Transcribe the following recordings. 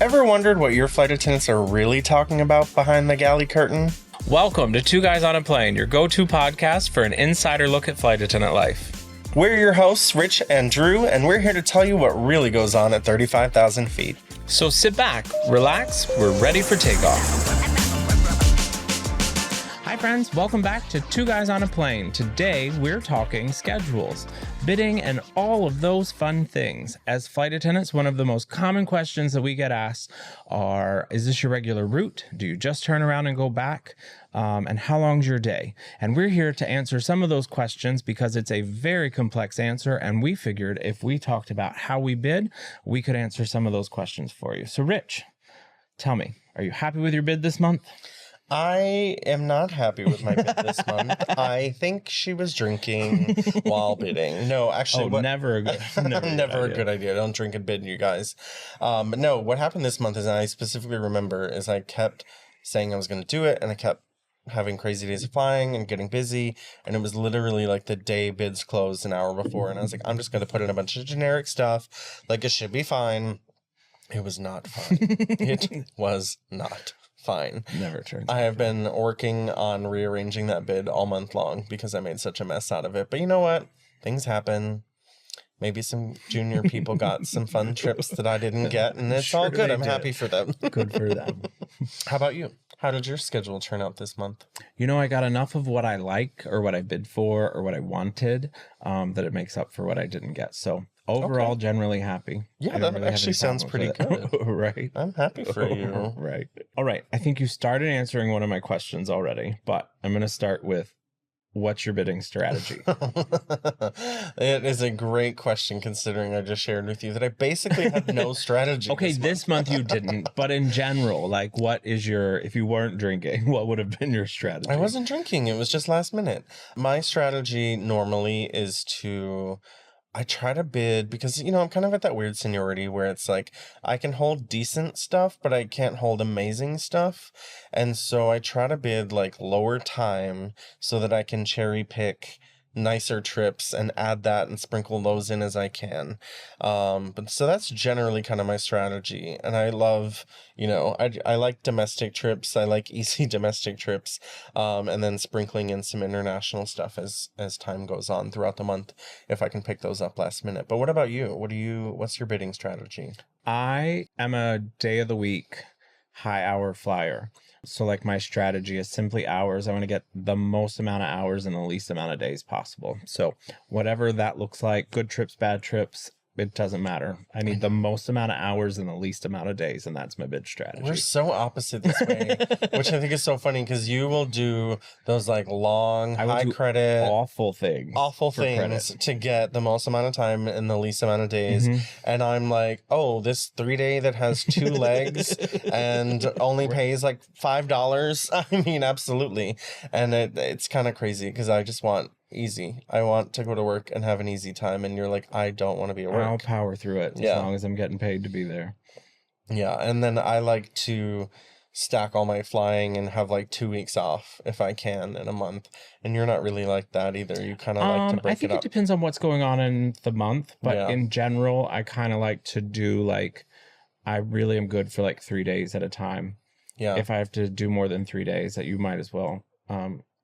Ever wondered what your flight attendants are really talking about behind the galley curtain? Welcome to Two Guys on a Plane, your go-to podcast for an insider look at flight attendant life. We're your hosts, Rich and Drew, and we're here to tell you what really goes on at 35,000 feet. So sit back, relax, we're ready for takeoff. Hi friends, welcome back to Two Guys on a Plane. Today we're talking schedules, bidding, and all of those fun things. As flight attendants, one of the most common questions that we get asked are, is this your regular route? Do you just turn around and go back? And how long's your day? And we're here to answer some of those questions because it's a very complex answer, and we figured if we talked about how we bid, we could answer some of those questions for you. So Rich, tell me, are you happy with your bid this month? I am not happy with my bid this month. I think she was drinking while bidding. No, actually, Never a good idea. Don't drink and bid, you guys. But no, what happened this month is, I specifically remember, is I kept saying I was going to do it, and I kept having crazy days of flying and getting busy, and it was literally like the day bids closed an hour before, and I was like, I'm just going to put in a bunch of generic stuff, like it should be fine. It was not fine. It was not fine. Never turns. I have been working on rearranging that bid all month long because I made such a mess out of it. But you know what? Things happen. Maybe some junior people got some fun trips that I didn't get, and it's all good. I'm happy for them. Good for them. How about you? How did your schedule turn out this month? You know, I got enough of what I like or what I bid for or what I wanted that it makes up for what I didn't get. So overall, generally happy. Yeah, that really actually sounds pretty good. Right. I'm happy for you. Right. All right. I think you started answering one of my questions already, but I'm going to start with, what's your bidding strategy? It is a great question, considering I just shared with you that I basically had no strategy. Okay, this month you didn't, but in general, like, what is your, if you weren't drinking, what would have been your strategy? I wasn't drinking. It was just last minute. My strategy normally is I try to bid because, you know, I'm kind of at that weird seniority where it's like I can hold decent stuff, but I can't hold amazing stuff. And so I try to bid like lower time so that I can cherry pick nicer trips and add that and sprinkle those in as I can. But so that's generally kind of my strategy. And I love, you know, I like domestic trips. I like easy domestic trips. And then sprinkling in some international stuff as time goes on throughout the month, if I can pick those up last minute. But what about you? What's your bidding strategy? I am a day of the week high hour flyer. So like my strategy is simply hours. I want to get the most amount of hours in the least amount of days possible. So whatever that looks like, good trips, bad trips, it doesn't matter. I need the most amount of hours in the least amount of days, and that's my bid strategy. We're so opposite this way, which I think is so funny because you will do those like long, high credit, awful things to get the most amount of time in the least amount of days. Mm-hmm. And I'm like, oh, this 3-day that has 2 legs and only pays like $5. I mean, absolutely. And it's kind of crazy because I just want easy. I want to go to work and have an easy time, and you're like, I don't want to be at work. I'll power through it as long as I'm getting paid to be there. Yeah, and then I like to stack all my flying and have like 2 weeks off if I can in a month. And you're not really like that either. You kind of like to break it up. I think it depends on what's going on in the month, but in general, I kind of like to do like, I really am good for like 3 days at a time. Yeah. If I have to do more than 3 days, that you might as well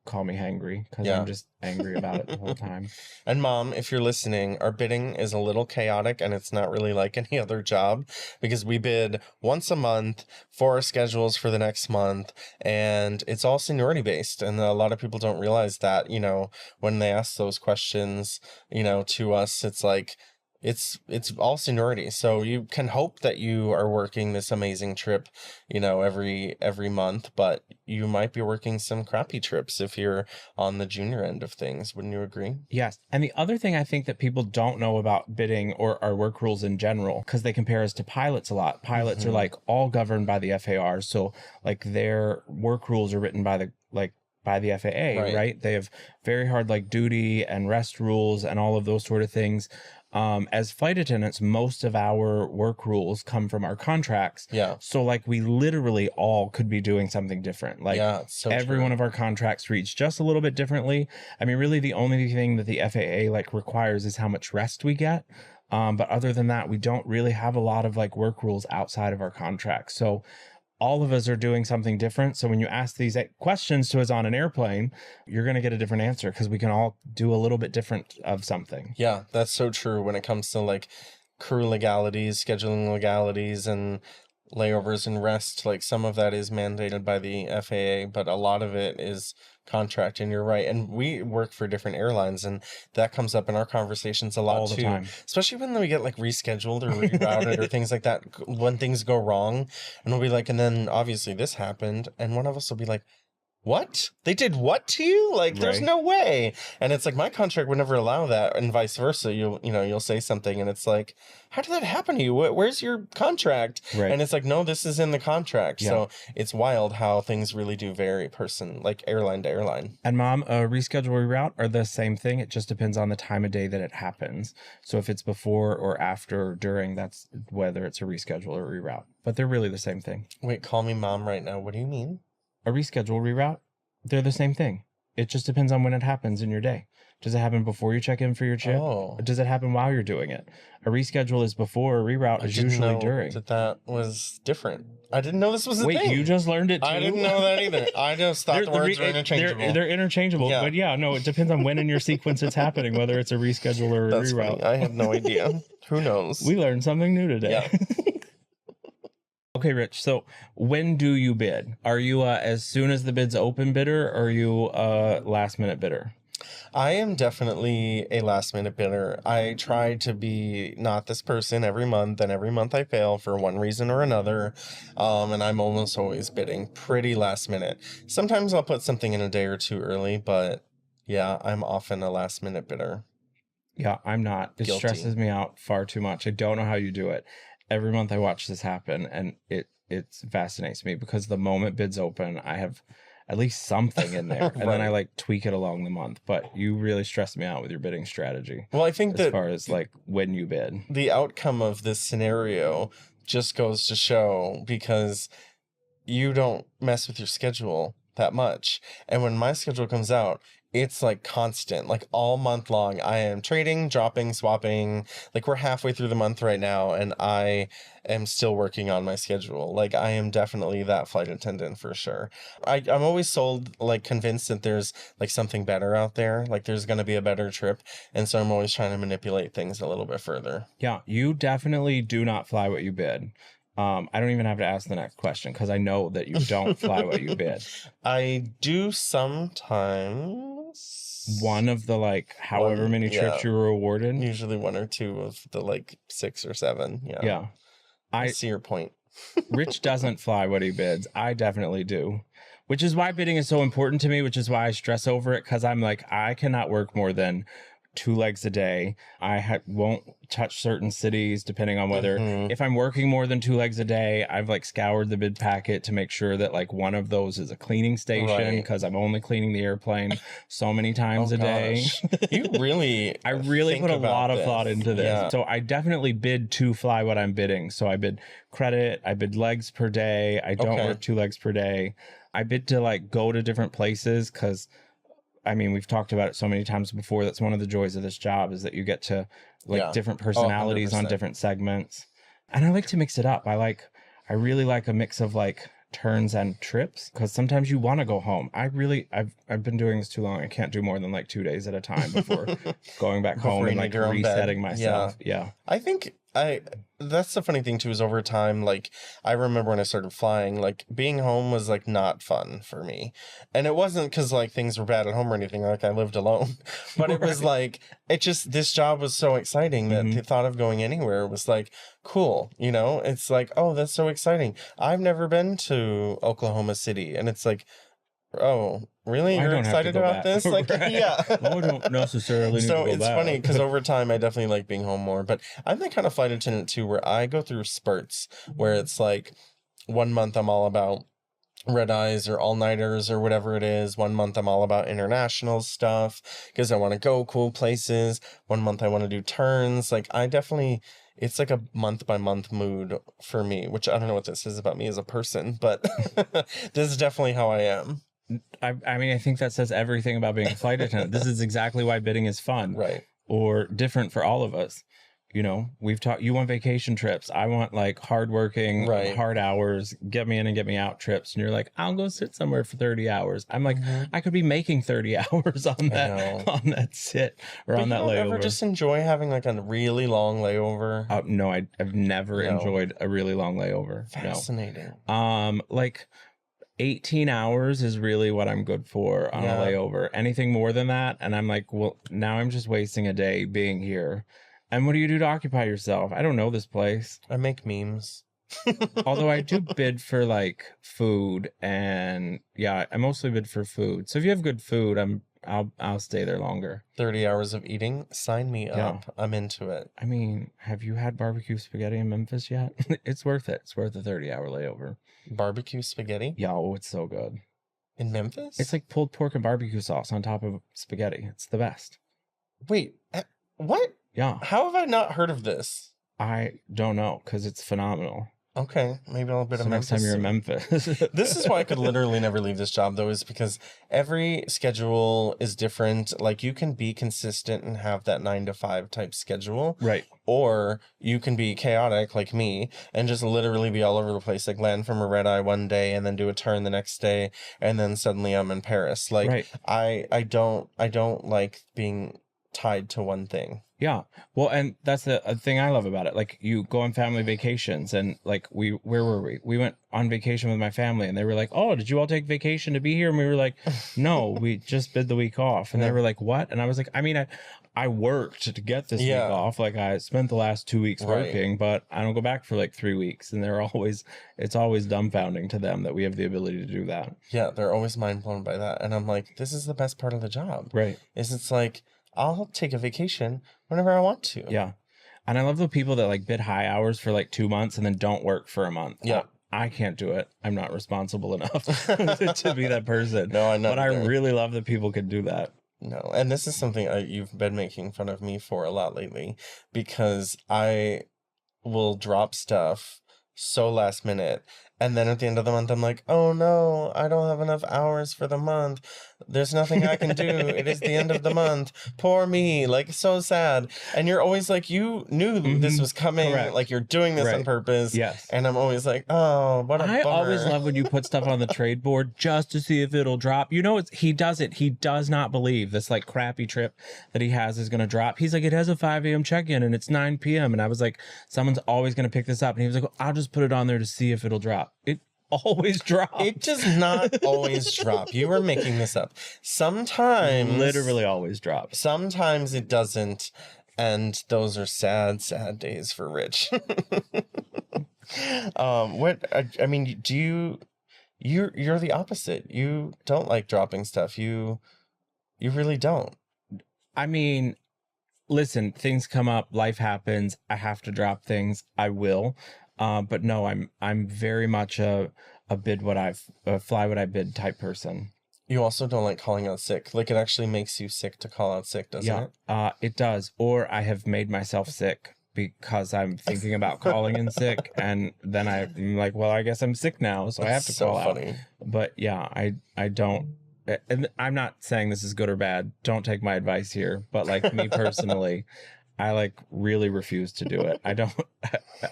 call me hangry, because I'm just angry about it the whole time. And Mom, if you're listening, our bidding is a little chaotic, and it's not really like any other job, because we bid once a month for our schedules for the next month, and it's all seniority based. And a lot of people don't realize that, you know, when they ask those questions, you know, to us, it's like, it's all seniority. So you can hope that you are working this amazing trip, you know, every month, but you might be working some crappy trips if you're on the junior end of things. Wouldn't you agree? Yes. And the other thing I think that people don't know about bidding or our work rules in general, because they compare us to pilots a lot. Pilots are like all governed by the FAR. So like their work rules are written by the FAA, right? They have very hard like duty and rest rules and all of those sort of things. As flight attendants, most of our work rules come from our contracts. Yeah. So like we literally all could be doing something different. Like every one of our contracts reads just a little bit differently. I mean, really the only thing that the FAA like requires is how much rest we get. But other than that, we don't really have a lot of like work rules outside of our contract. So all of us are doing something different. So when you ask these questions to us on an airplane, you're going to get a different answer because we can all do a little bit different of something. Yeah, that's so true when it comes to like crew legalities, scheduling legalities, and layovers and rest. Like some of that is mandated by the FAA, but a lot of it is contract. And you're right. And we work for different airlines, and that comes up in our conversations a lot All the too. time. Especially when we get like rescheduled or rerouted or things like that. When things go wrong, and we'll be like, and then obviously this happened, and one of us will be like, what? They did what to you? Like, there's Right. no way. And it's like, my contract would never allow that, and vice versa. You'll say something, and it's like, how did that happen to you? Where's your contract? Right. And it's like, no, this is in the contract. Yeah. So it's wild how things really do vary like airline to airline. And Mom, reschedule, reroute are the same thing. It just depends on the time of day that it happens. So if it's before or after or during, that's whether it's a reschedule or reroute. But they're really the same thing. Wait, call me Mom right now. What do you mean? A reschedule, reroute, they're the same thing. It just depends on when it happens in your day. Does it happen before you check in for your chip? Oh. Or does it happen while you're doing it? A reschedule is before, a reroute is usually during. That was different. I didn't know this was a Wait, thing. you just learned it too? I didn't know that either. I just thought the words were interchangeable. They're interchangeable, Yeah. but yeah, no, it depends on when in your sequence it's happening, whether it's a reschedule or a That's reroute. funny. I have no idea. Who knows? We learned something new today. Yeah. Okay, Rich. So when do you bid? Are you as soon as the bid's open bidder, or are you a last minute bidder? I am definitely a last minute bidder. I try to be not this person every month, and every month I fail for one reason or another. And I'm almost always bidding pretty last minute. Sometimes I'll put something in a day or two early, but yeah, I'm often a last minute bidder. Yeah, I'm not. It Guilty. stresses me out far too much. I don't know how you do it. Every month I watch this happen, and it fascinates me because the moment bids open, I have at least something in there, and then I Right. like tweak it along the month. But you really stress me out with your bidding strategy Well, I think as that far as like when you bid. the outcome of this scenario just goes to show, because you don't mess with your schedule that much. And when my schedule comes out, it's like constant, like all month long. I am trading, dropping, swapping. Like we're halfway through the month right now, and I am still working on my schedule. Like I am definitely that flight attendant for sure. I'm always convinced that there's like something better out there. Like there's going to be a better trip. And so I'm always trying to manipulate things a little bit further. Yeah, you definitely do not fly what you bid. I don't even have to ask the next question because I know that you don't fly what you bid. I do sometimes. One of the like however many trips you were awarded. Usually one or two of the like 6 or 7. Yeah. Yeah. I see your point. Rich doesn't fly what he bids. I definitely do. Which is why bidding is so important to me, which is why I stress over it, because I'm like, I cannot work more than 2 legs a day. I won't touch certain cities depending on whether if I'm working more than 2 legs a day, I've like scoured the bid packet to make sure that like one of those is a cleaning station, because I'm only cleaning the airplane so many times a day. You really I really put a lot of thought into this. Yeah. So I definitely bid to fly what I'm bidding. So I bid credit, I bid legs per day. I don't work 2 legs per day. I bid to like go to different places because I mean, we've talked about it so many times before. That's one of the joys of this job, is that you get to like different personalities on 100%. different segments. And I like to mix it up. I really like a mix of like turns and trips, because sometimes you want to go home. I've been doing this too long. I can't do more than like 2 days at a time before going back home and like resetting myself. Yeah. I think that's the funny thing too, is over time, like I remember when I started flying, like being home was like not fun for me. And it wasn't because like things were bad at home or anything, like I lived alone, but it was like, this job was so exciting that the thought of going anywhere was like cool, it's like, oh, that's so exciting. I've never been to Oklahoma City, and it's like, oh, really? You're excited about this? Like, yeah. I don't necessarily need to go it's back. funny because over time I definitely like being home more. But I'm the kind of flight attendant too, where I go through spurts where it's like 1 month I'm all about red eyes or all-nighters or whatever it is. 1 month I'm all about international stuff because I want to go cool places. 1 month I want to do turns. Like it's like a month by month mood for me, which I don't know what this is about me as a person, but this is definitely how I am. I mean, I think that says everything about being a flight attendant. This is exactly why bidding is fun, Right. or different for all of us. you know, we've talked, you want vacation trips. I want like hardworking, Right. hard hours, get me in and get me out trips. And you're like, I'll go sit somewhere for 30 hours. I'm like, I could be making 30 hours on know. that sit or But on you that don't ever layover. just enjoy having like a really long layover? No, I've never No. enjoyed a really long layover. Fascinating. No. Like 18 hours is really what I'm good for on a layover. Anything more than that, and I'm like, well, now I'm just wasting a day being here. And what do you do to occupy yourself? I don't know this place. I make memes. Although I do bid for like food, and yeah, I mostly bid for food. So if you have good food, I'll stay there longer. 30 hours of eating? Sign me up. I'm into it. I mean, have you had barbecue spaghetti in Memphis yet? It's worth it. It's worth a 30-hour layover. Barbecue spaghetti? Yeah, oh, it's so good. In Memphis? It's like pulled pork and barbecue sauce on top of spaghetti. It's the best. Wait, what? Yeah. How have I not heard of this? I don't know, because it's phenomenal. Okay, maybe I'll bit of Memphis. Next time you're in Memphis. This is why I could literally never leave this job, though, is because every schedule is different. Like, you can be consistent and have that 9 to 5 type schedule. Right. Or you can be chaotic like me and just literally be all over the place, like land from a red eye one day and then do a turn the next day, and then suddenly I'm in Paris. Like, Right. I don't like being tied to one thing. Yeah. Well, and that's the thing I love about it. Like, you go on family vacations, and like where were we? We went on vacation with my family, and they were like, "Oh, did you all take vacation to be here?" And we were like, "No, we just bid the week off." And they were like, "What?" And I was like, "I mean, I worked to get this week off. Like, I spent the last 2 weeks working, but I don't go back for like 3 weeks." And it's always dumbfounding to them that we have the ability to do that. Yeah, they're always mind blown by that. And I'm like, this is the best part of the job. Right. It's like, I'll take a vacation whenever I want to. Yeah. And I love the people that like bid high hours for like 2 months and then don't work for a month. Yeah. I can't do it. I'm not responsible enough to be that person. No, I know. But I really love that people can do that. No, and this is something you've been making fun of me for a lot lately, because I will drop stuff so last minute, and then at the end of the month I'm like, oh no, I don't have enough hours for the month. There's nothing I can do. It is the end of the month. Poor me. Like, so sad. And you're always like, you knew this was coming. Correct. Like, you're doing this on purpose. Yes. And I'm always like, oh, what a I bummer. always love when you put stuff on the trade board just to see if it'll drop. You know, he does it. He does not believe this like crappy trip that he has is going to drop. He's like, it has a 5 a.m. check-in and it's 9 p.m. And I was like, someone's always going to pick this up. And he was like, well, I'll just put it on there to see if it'll drop. It always drops. It does not always drop. You are making this up. Sometimes. Literally always drops. Sometimes it doesn't. And those are sad, sad days for Rich. I mean, you're the opposite. You don't like dropping stuff. You really don't. I mean, listen, things come up, life happens. I have to drop things. I will. But no, I'm very much a bid what fly what I bid type person. You also don't like calling out sick. Like, it actually makes you sick to call out sick, doesn't it? It does. Or I have made myself sick because I'm thinking about calling in sick, and then I'm like, well, I guess I'm sick now, so I have to call out. But yeah, I don't. And I'm not saying this is good or bad. Don't take my advice here. But like me personally, I like really refuse to do it. I don't.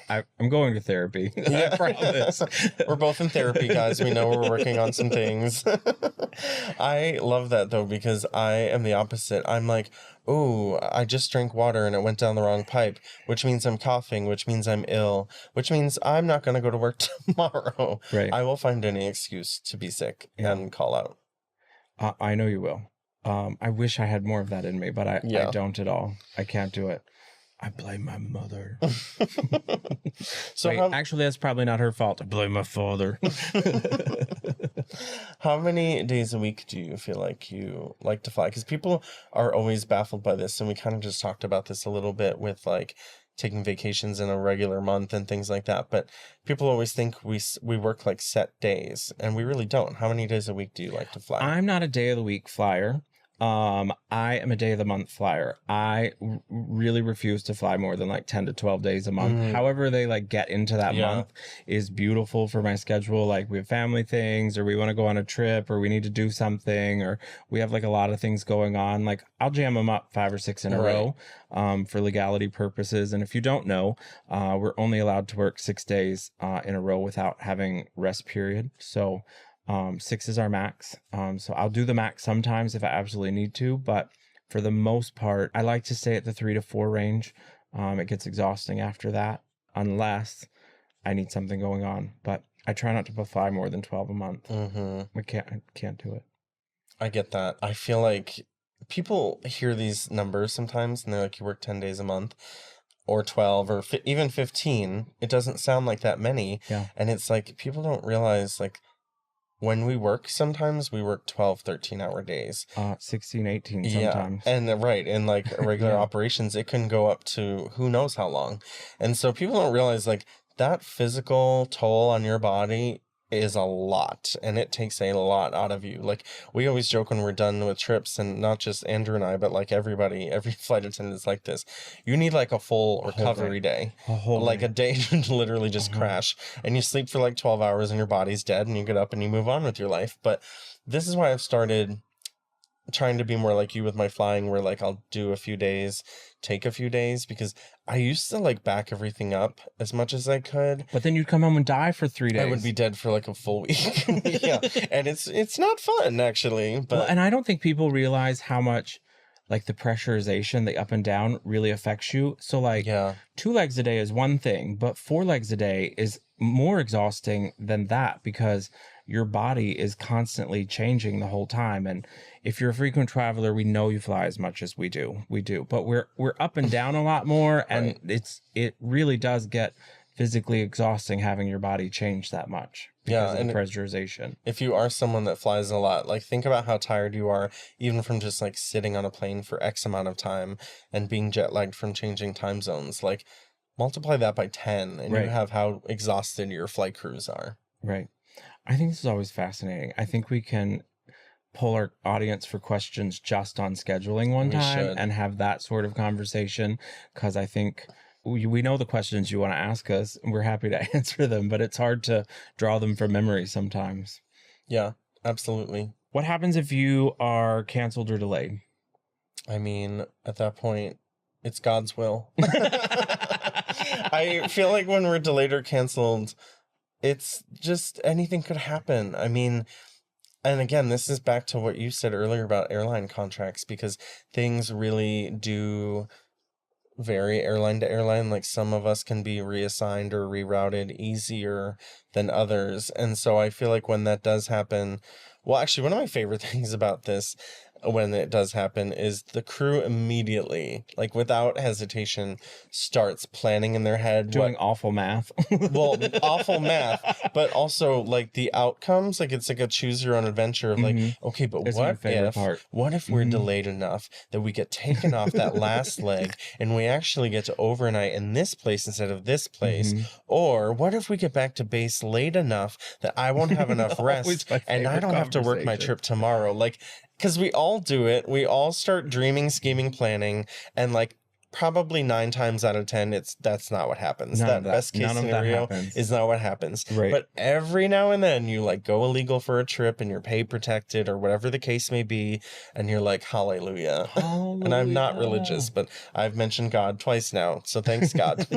I'm going to therapy. Yeah. I promise. We're both in therapy, guys. We know we're working on some things. I love that though, because I am the opposite. I'm like, oh, I just drank water and it went down the wrong pipe, which means I'm coughing, which means I'm ill, which means I'm not going to go to work tomorrow. Right. I will find any excuse to be sick and call out. I know you will. I wish I had more of that in me, but I don't at all. I can't do it. I blame my mother. So wait, actually, that's probably not her fault. I blame my father. How many days a week do you feel like you like to fly? Because people are always baffled by this, and we kind of just talked about this a little bit with like taking vacations in a regular month and things like that. But people always think we work like set days, and we really don't. How many days a week do you like to fly? I'm not a day of the week flyer. I am a day of the month flyer. Really refuse to fly more than like 10 to 12 days a month. However, they like get into that month is beautiful for my schedule. Like we have family things, or we want to go on a trip, or we need to do something, or we have like a lot of things going on. Like I'll jam them up 5 or 6 in a row, for legality purposes. And if you don't know, we're only allowed to work 6 days, in a row without having rest period. So, 6 is our max. So I'll do the max sometimes if I absolutely need to, but for the most part, I like to stay at the 3 to 4 range. It gets exhausting after that, unless I need something going on. But I try not to fly more than 12 a month. I can't do it. I get that. I feel like people hear these numbers sometimes and they're like, you work 10 days a month or 12 or even 15. It doesn't sound like that many. Yeah. And it's like, people don't realize, like, when we work, sometimes we work 12, 13-hour days. 16, 18 sometimes. Yeah, and in like regular operations, it can go up to who knows how long. And so people don't realize, like, that physical toll on your body is a lot, and it takes a lot out of you. Like, we always joke when we're done with trips, and not just Andrew and I, but like everybody, every flight attendant is like this. You need like a full recovery day. A day to literally just crash, and you sleep for like 12 hours and your body's dead, and you get up and you move on with your life. But this is why I've started trying to be more like you with my flying, where like I'll do a few days, take a few days, because I used to like back everything up as much as I could. But then you'd come home and die for 3 days. I would be dead for like a full week. Yeah. And it's not fun, actually. But well, and I don't think people realize how much like the pressurization, the up and down, really affects you. So like 2 legs a day is one thing, but 4 legs a day is more exhausting than that, because your body is constantly changing the whole time. And if you're a frequent traveler, we know you fly as much as we do, but we're up and down a lot more. And it really does get physically exhausting having your body change that much because of the pressurization. If you are someone that flies a lot, like, think about how tired you are even from just like sitting on a plane for X amount of time and being jet lagged from changing time zones. Like, multiply that by 10 and you have how exhausted your flight crews are. Right. I think this is always fascinating. I think we can pull our audience for questions just on scheduling one time and have that sort of conversation, because I think we know the questions you want to ask us and we're happy to answer them, but it's hard to draw them from memory sometimes. Yeah, absolutely. What happens if you are canceled or delayed? I mean, at that point, it's God's will. I feel like when we're delayed or canceled, it's just anything could happen. I mean, and again, this is back to what you said earlier about airline contracts, because things really do vary airline to airline. Like, some of us can be reassigned or rerouted easier than others. And so I feel like when that does happen, well, actually, one of my favorite things about this, when it does happen, is the crew immediately, like without hesitation, starts planning in their head, doing awful math. Well, awful math, but also like the outcomes. Like, it's like a choose your own adventure of like, okay, but It's what if we're delayed enough that we get taken off that last leg and we actually get to overnight in this place instead of this place? Or what if we get back to base late enough that I won't have enough rest and I don't have to work my trip tomorrow? Like, because we all do it. We all start dreaming, scheming, planning, and like probably 9 times out of 10, that's not what happens. That best case scenario is not what happens. Right. But every now and then you like go illegal for a trip and you're pay protected or whatever the case may be, and you're like, hallelujah. And I'm not religious, but I've mentioned God twice now, so thanks, God.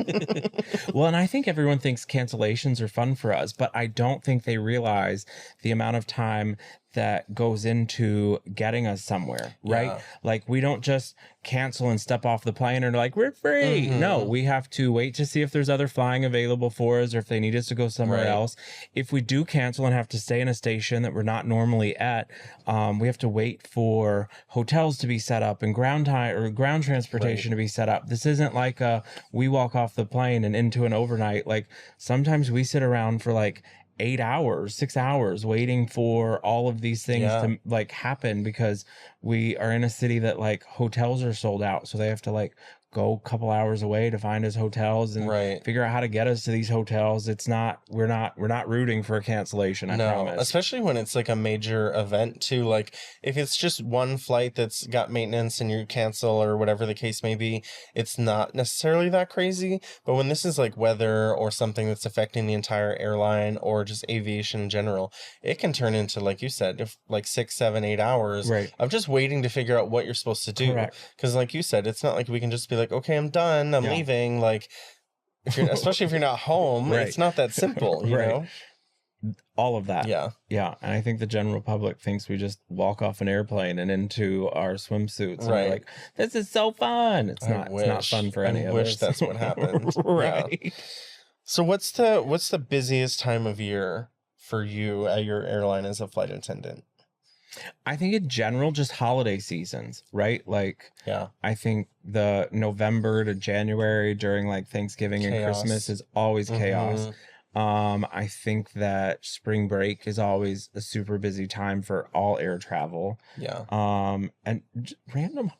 Well, and I think everyone thinks cancellations are fun for us, but I don't think they realize the amount of time that goes into getting us somewhere, right? Yeah. Like, we don't just cancel and step off the plane and like, we're free. No, we have to wait to see if there's other flying available for us or if they need us to go somewhere else. If we do cancel and have to stay in a station that we're not normally at, we have to wait for hotels to be set up and ground transportation to be set up. This isn't like we walk off the plane and into an overnight. Like, sometimes we sit around for like 8 hours, 6 hours waiting for all of these things to like happen, because we are in a city that like hotels are sold out. So they have to like go a couple hours away to find us hotels and Right. figure out how to get us to these hotels. It's not, we're not rooting for a cancellation, I No, promise. especially when it's like a major event too. Like if it's just one flight that's got maintenance and you cancel or whatever the case may be, it's not necessarily that crazy. But when this is like weather or something that's affecting the entire airline or just aviation in general, it can turn into, like you said, if like 6, 7, 8 hours Right. of just waiting to figure out what you're supposed to do. Correct. Because like you said, it's not like we can just be like, okay, I'm done, I'm Yeah. leaving. Like if you're, especially if you're not home, Right. it's not that simple, you Right. know? All of that. Yeah. Yeah. And I think the general public thinks we just walk off an airplane and into our swimsuits and Right. we're like, this is so fun. It's not fun for any of us. I wish that's what happened. Right. Yeah. So what's the busiest time of year for you at your airline as a flight attendant? I think in general, just holiday seasons, right? Like, Yeah. I think the November to January during like Thanksgiving and Chaos. Christmas is always chaos. Mhm. I think that spring break is always a super busy time for all air travel. Yeah. And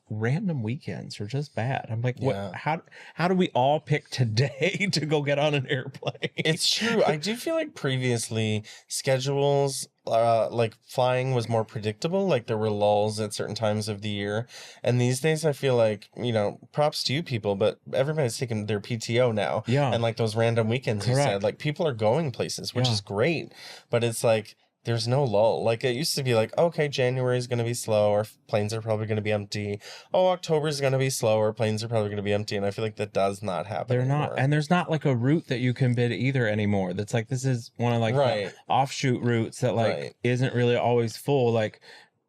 random weekends are just bad. I'm like, Yeah. what? How do we all pick today to go get on an airplane? It's true. I do feel like previously schedules, like flying was more predictable. Like there were lulls at certain times of the year. And these days I feel like, props to you people, but everybody's taking their PTO now. Yeah. And like those random weekends you Correct. said, like people are going places, which Yeah. is great. But it's like, there's no lull. Like it used to be like, okay, January is going to be slow or planes are probably going to be empty. Oh, October is going to be slow or planes are probably going to be empty. And I feel like that does not happen They're anymore. not, and there's not like a route that you can bid either anymore. That's like, this is one of like Right. the offshoot routes that like Right. isn't really always full. Like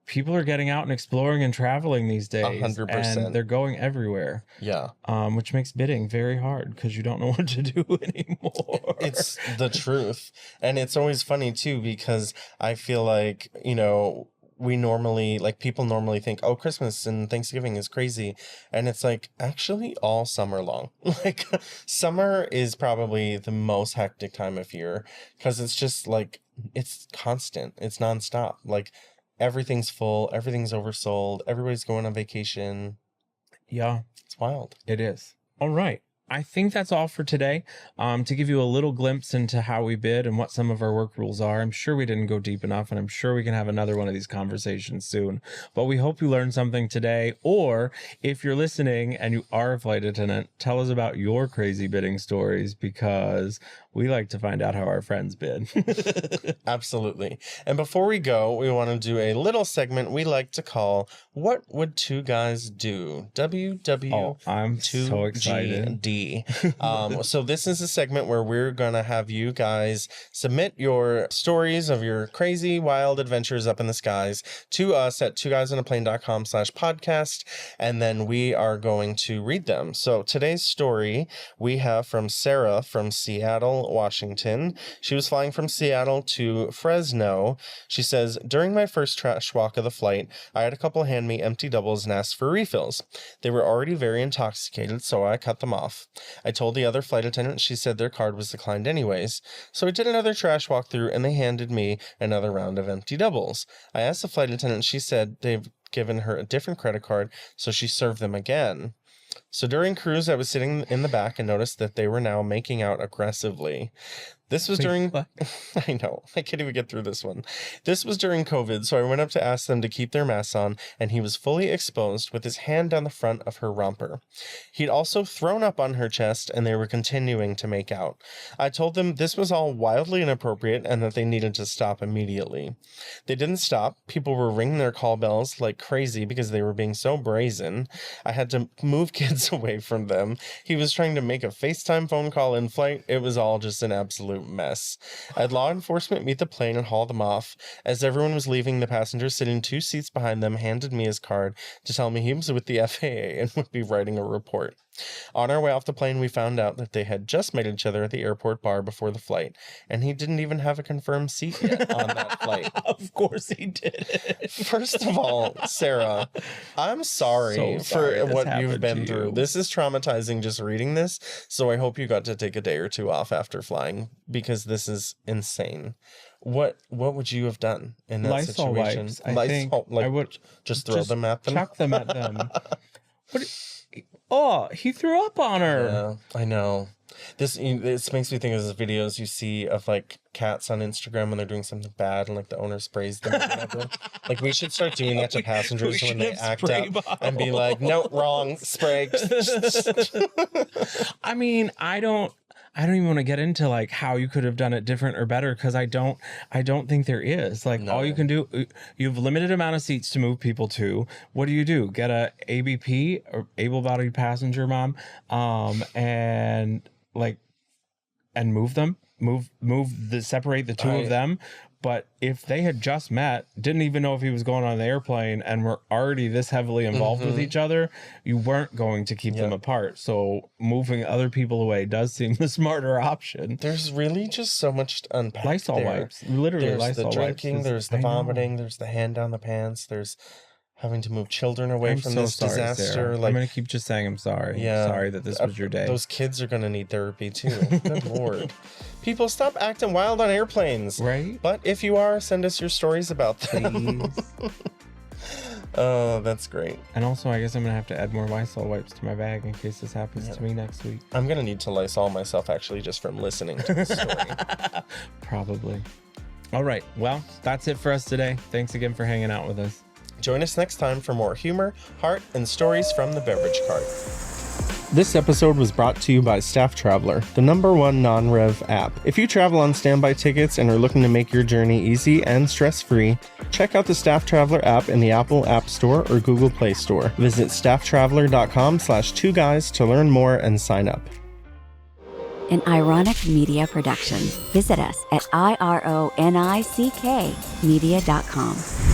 people are getting out and exploring and traveling these days, 100%. and they're going everywhere. Yeah. Which makes bidding very hard because you don't know what to do anymore. It's the truth. And it's always funny too, because I feel like, people normally think, oh, Christmas and Thanksgiving is crazy. And it's like actually all summer long. Like summer is probably the most hectic time of year because it's just like, it's constant. It's nonstop. Like everything's full. Everything's oversold. Everybody's going on vacation. Yeah, It's wild. it is. All right. I think that's all for today. To give you a little glimpse into how we bid and what some of our work rules are. I'm sure we didn't go deep enough, and I'm sure we can have another one of these conversations soon. But we hope you learned something today. Or if you're listening and you are a flight attendant, tell us about your crazy bidding stories because we like to find out how our friends bid. Absolutely. And before we go, we want to do a little segment we like to call What Would Two Guys Do? WW. Oh, I'm so excited. GD. So this is a segment where we're going to have you guys submit your stories of your crazy, wild adventures up in the skies to us at twoguysonaplane.com/podcast. And then we are going to read them. So today's story we have from Sarah from Seattle, Washington. She was flying from Seattle to Fresno. She says, during my first trash walk of the flight, I had a couple hand me empty doubles and asked for refills. They were already very intoxicated, so I cut them off. I told the other flight attendant. She said their card was declined anyways. So I did another trash walkthrough and they handed me another round of empty doubles. I asked the flight attendant. She said they've given her a different credit card, so she served them again. So during cruise, I was sitting in the back and noticed that they were now making out aggressively. This was during, What? I know, I can't even get through this one. This was during COVID, so I went up to ask them to keep their masks on, and he was fully exposed with his hand down the front of her romper. He'd also thrown up on her chest, and they were continuing to make out. I told them this was all wildly inappropriate and that they needed to stop immediately. They didn't stop. People were ringing their call bells like crazy because they were being so brazen. I had to move kids away from them. He was trying to make a FaceTime phone call in flight. It was all just an absolute mess. I had law enforcement meet the plane and haul them off. As everyone was leaving, the passenger sitting 2 seats behind them handed me his card to tell me he was with the FAA and would be writing a report. On our way off the plane, we found out that they had just met each other at the airport bar before the flight, and he didn't even have a confirmed seat yet on that flight. Of course he did. First of all, Sarah, I'm sorry, So sorry for this what you've happened been to through. you. This is traumatizing just reading this, so I hope you got to take a day or two off after flying, because this is insane. What would you have done in that Lysol situation? wipes. I think like, I would just throw them at them? chuck them at them. Oh, he threw up on her. Yeah, I know. This makes me think of the videos you see of like cats on Instagram when they're doing something bad and like the owner sprays them or whatever. Like we should start doing that to passengers when they act up and be like, no, wrong, spray. I mean, I don't even want to get into like how you could have done it different or better, because I don't think there is. Like all you can do, you have limited amount of seats to move people to. What do? Get a ABP or able-bodied passenger mom, and move them, separate the two of them. But if they had just met, didn't even know if he was going on the airplane, and were already this heavily involved with each other, you weren't going to keep them apart. So moving other people away does seem the smarter option. There's really just so much to unpack. Lysol wipes, literally. There's Lysol the drinking, wipes. there's the vomiting, there's the hand down the pants, there's having to move children away from this disaster. Sarah. Like, I'm gonna keep just saying I'm sorry. Yeah, Sorry that this was your day. Those kids are gonna need therapy too. Good Lord. People, stop acting wild on airplanes. Right? But if you are, send us your stories about them. Please. Oh, that's great. And also, I guess I'm gonna have to add more Lysol wipes to my bag in case this happens to me next week. I'm gonna need to Lysol myself actually just from listening to the story. Probably. All right. Well, that's it for us today. Thanks again for hanging out with us. Join us next time for more humor, heart, and stories from the beverage cart. This episode was brought to you by Staff Traveler, the #1 non-rev app. If you travel on standby tickets and are looking to make your journey easy and stress-free, check out the Staff Traveler app in the Apple App Store or Google Play Store. Visit stafftraveler.com/2guys to learn more and sign up. An Ironic Media production. Visit us at ironickmedia.com.